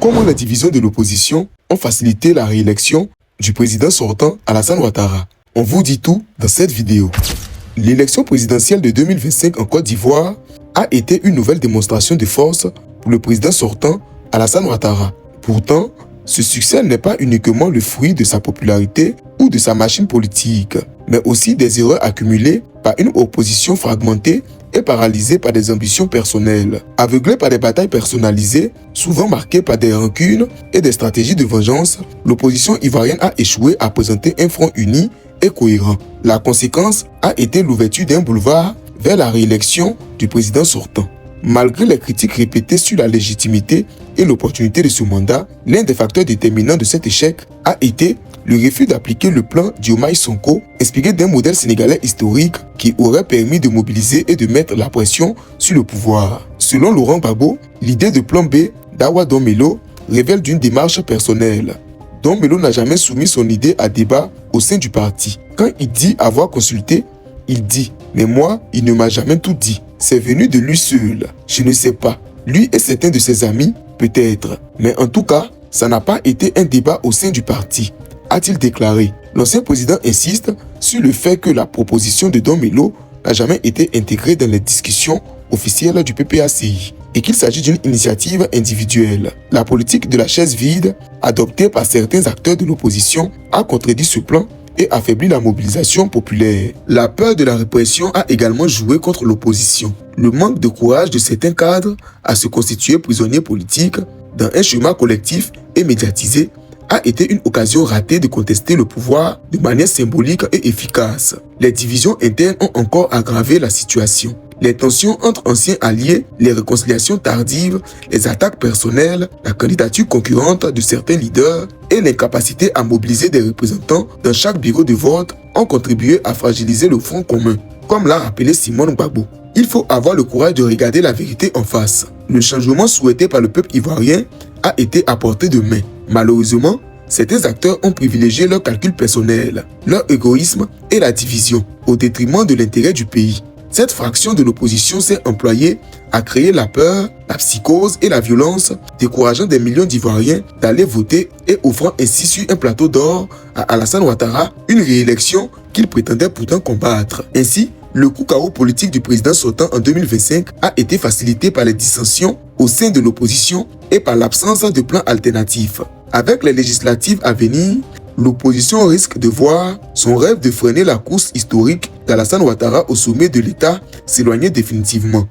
Comment la division de l'opposition ont facilité la réélection du président sortant Alassane Ouattara? On vous dit tout dans cette vidéo. L'élection présidentielle de 2025 en Côte d'Ivoire a été une nouvelle démonstration de force pour le président sortant Alassane Ouattara. Pourtant, ce succès n'est pas uniquement le fruit de sa popularité ou de sa machine politique, mais aussi des erreurs accumulées par une opposition fragmentée et paralysée par des ambitions personnelles. Aveuglée par des batailles personnalisées, souvent marquées par des rancunes et des stratégies de vengeance, l'opposition ivoirienne a échoué à présenter un front uni et cohérent. La conséquence a été l'ouverture d'un boulevard vers la réélection du président sortant. Malgré les critiques répétées sur la légitimité et l'opportunité de ce mandat, l'un des facteurs déterminants de cet échec a été le refus d'appliquer le plan Diomaye Sonko, inspiré d'un modèle sénégalais historique qui aurait permis de mobiliser et de mettre la pression sur le pouvoir. Selon Laurent Gbagbo, l'idée de plan B d'Awa Dombello révèle d'une démarche personnelle. Dombello n'a jamais soumis son idée à débat au sein du parti. Quand il dit avoir consulté, il dit « Mais moi, il ne m'a jamais tout dit. C'est venu de lui seul. Je ne sais pas. Lui et certains de ses amis, peut-être. Mais en tout cas, ça n'a pas été un débat au sein du parti, a-t-il déclaré. L'ancien président insiste sur le fait que la proposition de Dombello n'a jamais été intégrée dans les discussions officielles du PPACI et qu'il s'agit d'une initiative individuelle. La politique de la chaise vide, adoptée par certains acteurs de l'opposition, a contredit ce plan et affaibli la mobilisation populaire. La peur de la répression a également joué contre l'opposition. Le manque de courage de certains cadres à se constituer prisonniers politiques dans un chemin collectif et médiatisé a été une occasion ratée de contester le pouvoir de manière symbolique et efficace. Les divisions internes ont encore aggravé la situation. Les tensions entre anciens alliés, les réconciliations tardives, les attaques personnelles, la candidature concurrente de certains leaders et l'incapacité à mobiliser des représentants dans chaque bureau de vote ont contribué à fragiliser le front commun, comme l'a rappelé Simone Gbagbo. Il faut avoir le courage de regarder la vérité en face. Le changement souhaité par le peuple ivoirien a été à portée de main. Malheureusement, certains acteurs ont privilégié leur calcul personnel, leur égoïsme et la division au détriment de l'intérêt du pays. Cette fraction de l'opposition s'est employée à créer la peur, la psychose et la violence, décourageant des millions d'Ivoiriens d'aller voter et offrant ainsi sur un plateau d'or à Alassane Ouattara une réélection qu'il prétendait pourtant combattre. Ainsi, le coup KO politique du président sortant en 2025 a été facilité par les dissensions au sein de l'opposition et par l'absence de plan alternatif. Avec les législatives à venir, l'opposition risque de voir son rêve de freiner la course historique d'Alassane Ouattara au sommet de l'État s'éloigner définitivement.